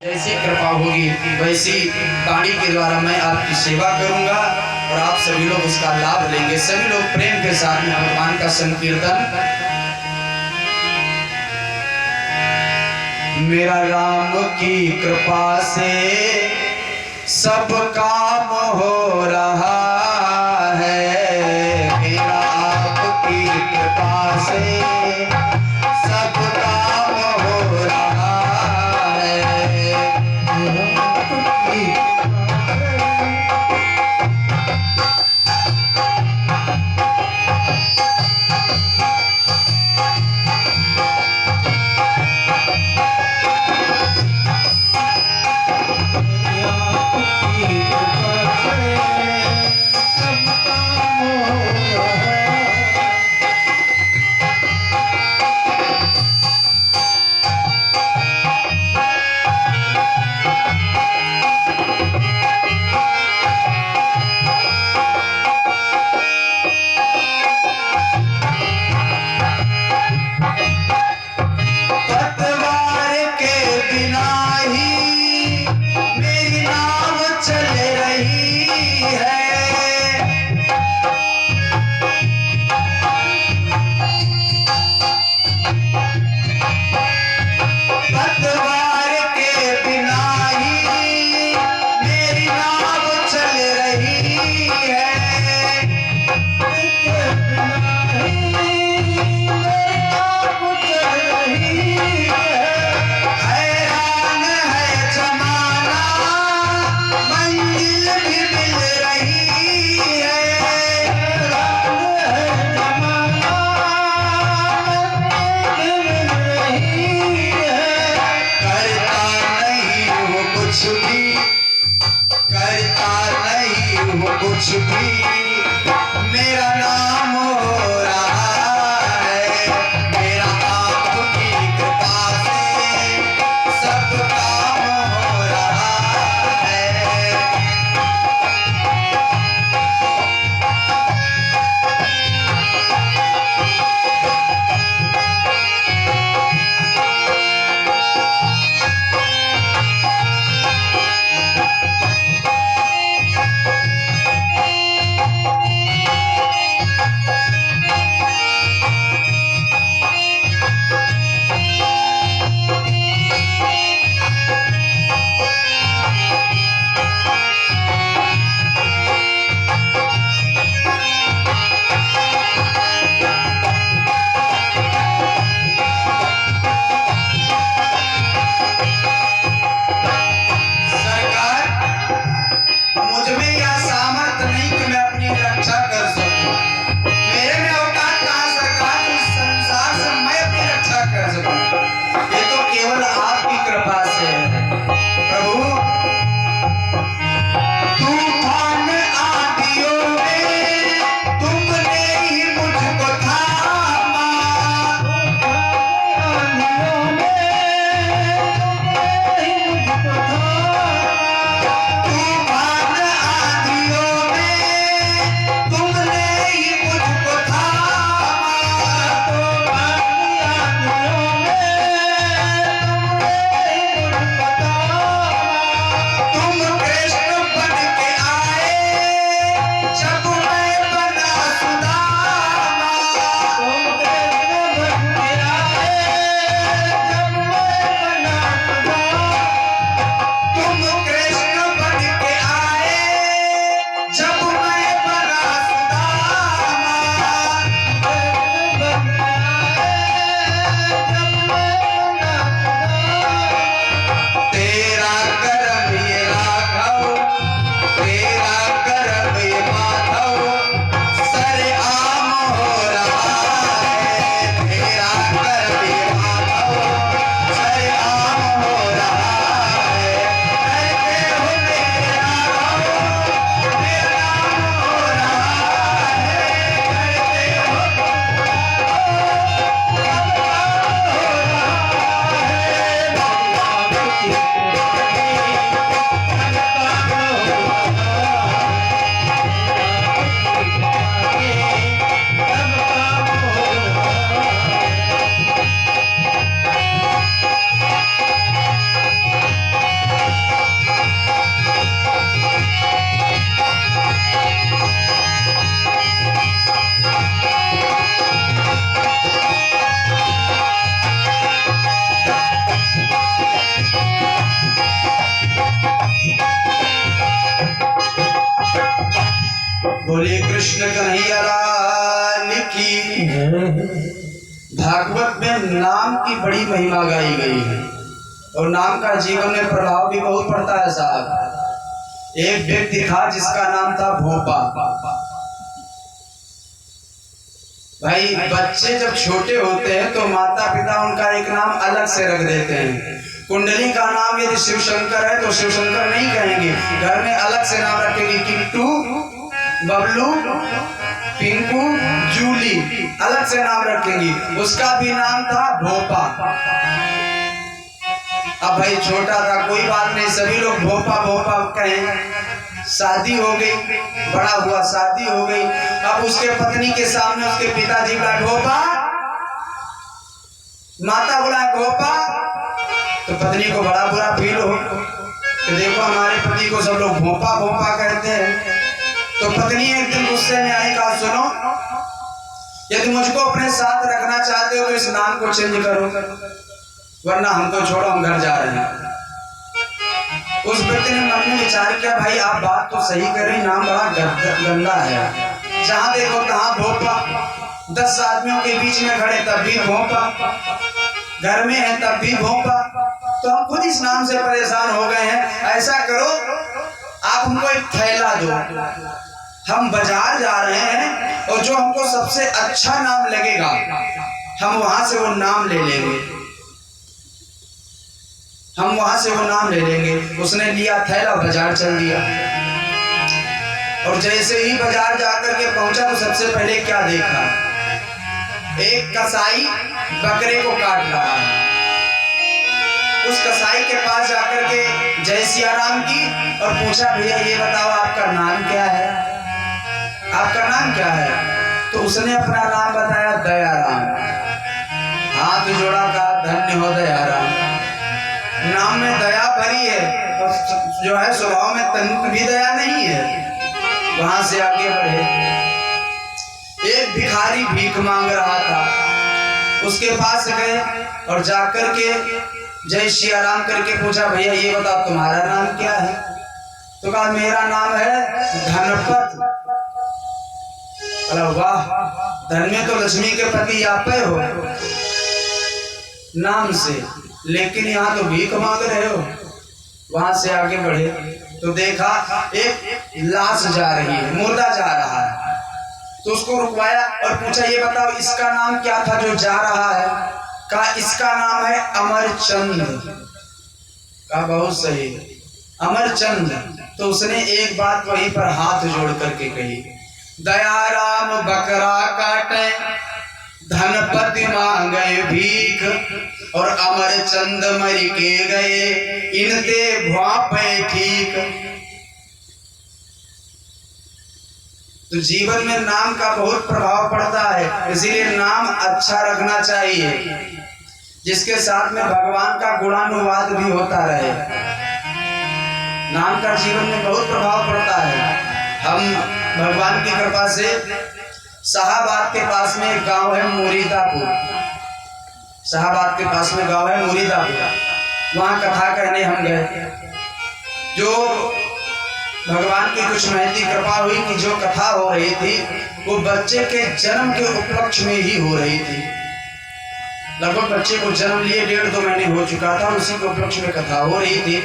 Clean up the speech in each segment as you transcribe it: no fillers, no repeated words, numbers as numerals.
जैसी कृपा होगी वैसी गाड़ी के द्वारा मैं आपकी सेवा करूंगा और आप सभी लोग उसका लाभ लेंगे। सभी लोग प्रेम के साथ में भगवान का संकीर्तन। मेरा राम की कृपा से सब काम हो रहा है, मेरा आपकी कृपा से सब काम हो रहा है। कुछ भी मेरा नाम हो रहा है, मेरा आपकी कृपा से सब काम हो रहा है। बोले कृष्ण कन्हैया लाल की। भागवत में नाम की बड़ी महिमा गाई गई है और नाम का जीवन में प्रभाव भी बहुत पड़ता है साहब। एक व्यक्ति था जिसका नाम था भोपा। भाई बच्चे जब छोटे होते हैं तो माता पिता उनका एक नाम अलग से रख देते हैं। कुंडली का नाम यदि शिव शंकर है तो शिव शंकर नहीं कहेंगे, घर में अलग से नाम रखेंगे। किट्टू, बबलू, पिंकू, जूली, अलग से नाम रखेंगी। उसका भी नाम था भोपा। अब भाई छोटा था, कोई बात नहीं, सभी लोग भोपा भोपा कहें। शादी हो गई, बड़ा हुआ, शादी हो गई। अब उसके पत्नी के सामने उसके पिताजी बुलाए भोपा, माता बुलाए भोपा, तो पत्नी को बड़ा बुरा फील हो कि देखो हमारे पति को सब लोग भोपा भोपा कहते हैं। तो पत्नी एक दिन गुस्से में आई, कहा सुनो, यदि मुझको अपने साथ रखना चाहते हो तो इस नाम को चेंज करो, वरना हमको छोड़ो, हम घर जा रहे हैं। उस व्यक्ति ने मन में विचार किया, भाई आप बात तो सही कर रही, नाम बड़ा गंदा है। जहां देखो तहां भोपा, 10 आदमियों के बीच में खड़े तब भी भोपा, घर में है तब भी भोपा। तो हम खुद इस नाम से परेशान हो गए हैं। ऐसा करो, आप हमको एक थैला दो, हम बाजार जा रहे हैं और जो हमको सबसे अच्छा नाम लगेगा हम वहां से वो नाम ले लेंगे, हम वहां से वो नाम ले लेंगे। उसने लिया थैला, बाजार चल दिया और जैसे ही बाजार जाकर के पहुंचा तो सबसे पहले क्या देखा, एक कसाई बकरे को काट रहा है। उस कसाई के पास जाकर के जय सिया राम की और पूछा, भैया ये बताओ आपका नाम क्या है, आपका नाम क्या है? तो उसने अपना नाम बताया, दयाराम। हाथ जोड़ा, कहा धन्य हो दयाराम, नाम में दया भरी है और जो है स्वभाव में तनिक भी दया नहीं है। वहां से आगे बढ़े, एक भिखारी भीख मांग रहा था, उसके पास गए और जाकर के जय श्री राम करके पूछा, भैया ये बताओ तुम्हारा नाम क्या है? तो कहा मेरा नाम है धनपत। वाह, धन में तो लक्ष्मी के पति आप हो नाम से, लेकिन यहाँ तो भीख मांग रहे हो। वहां से आगे बढ़े तो देखा एक लाश जा रही है, मुर्दा जा रहा है। तो उसको रुकवाया और पूछा, ये बताओ इसका नाम क्या था जो जा रहा है? कहा इसका नाम है अमरचंद। कहा बहुत सही, अमरचंद। तो उसने एक बात वहीं पर हाथ जोड़ करके कही, दयाराम बकरा काटे, धनपति मांगे भीख और अमरचंद मर के गए, इनते भ्वापे ठीक। तो जीवन में नाम का बहुत प्रभाव पड़ता है, इसीलिए नाम अच्छा रखना चाहिए जिसके साथ में भगवान का गुणानुवाद भी होता रहे। नाम का जीवन में बहुत प्रभाव पड़ता है। हम भगवान की कृपा से शाहबाद के पास में एक गांव है मुरीदापुर, शाहबाद के पास में गांव है मुरीदापुर। वहां कथा कहने हम गए। जो भगवान की कुछ महती कृपा हुई कि जो कथा हो रही थी वो बच्चे के जन्म के उपलक्ष्य में ही हो रही थी। लगभग बच्चे को जन्म लिए 1.5-2 महीने हो चुका था, उसी के उपलक्ष्य में कथा हो रही थी।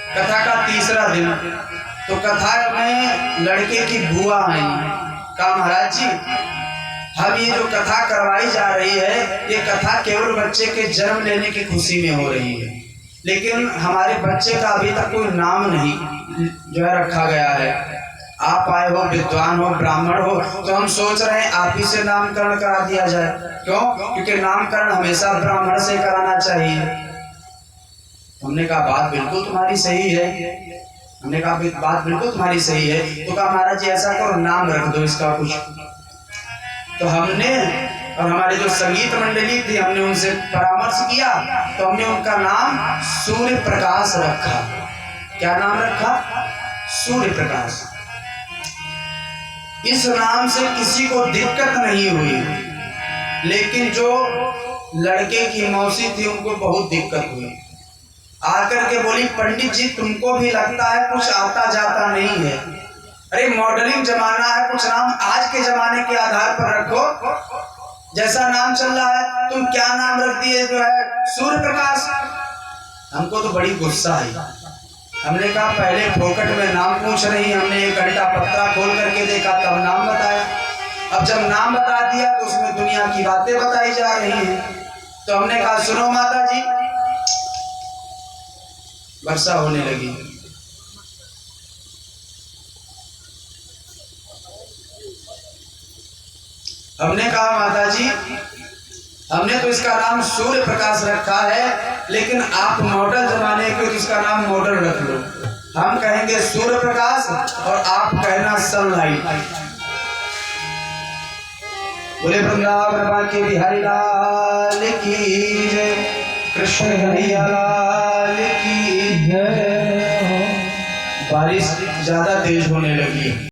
कथा का तीसरा दिन, तो कथा में लड़के की बुआ आई, कहा महाराज जी हम ये जो कथा करवाई जा रही है, ये कथा केवल बच्चे के जन्म लेने की खुशी में हो रही है, लेकिन हमारे बच्चे का अभी तक कोई नाम नहीं जो है रखा गया है। आप आए हो, विद्वान हो, ब्राह्मण हो, तो हम सोच रहे हैं आप ही से नामकरण करा दिया जाए। क्यों? क्योंकि नामकरण हमेशा ब्राह्मण से कराना चाहिए। हमने कहा बात बिल्कुल तुम्हारी सही है, हमने कहा बात बिल्कुल तुम्हारी सही है। तो कहा महाराज जी ऐसा करो, नाम रख दो इसका कुछ। तो हमने और हमारे जो संगीत मंडली थी हमने उनसे परामर्श किया, तो हमने उनका नाम सूर्य प्रकाश रखा। क्या नाम रखा? सूर्य प्रकाश। इस नाम से किसी को दिक्कत नहीं हुई, लेकिन जो लड़के की मौसी थी उनको बहुत दिक्कत हुई। आकर के बोली, पंडित जी तुमको भी लगता है कुछ आता जाता नहीं है, अरे मॉडलिंग जमाना है, कुछ नाम आज के जमाने के आधार पर रखो। जैसा नाम चल रहा है, तुम क्या नाम रख दिए जो है सूर्य प्रकाश। हमको तो बड़ी गुस्सा आई। हमने कहा पहले फोकट में नाम पूछ रही, हमने एक घंटा पत्रा खोल करके देखा तब नाम बताया। अब जब नाम बता दिया तो उसमें दुनिया की बातें बताई जा रही हैं। तो हमने कहा सुनो माता जी, वर्षा होने लगी। हमने कहा माता जी, हमने तो इसका नाम सूर्य प्रकाश रखा है, लेकिन आप मॉडल जमाने के, तो इसका नाम मॉडल रख लो। हम कहेंगे सूर्य प्रकाश और आप कहना सनलाइट। बोले वृंदावन के बिहारी लाल की जय, कृष्ण हरिया लाल की जय। बारिश ज्यादा तेज होने लगी।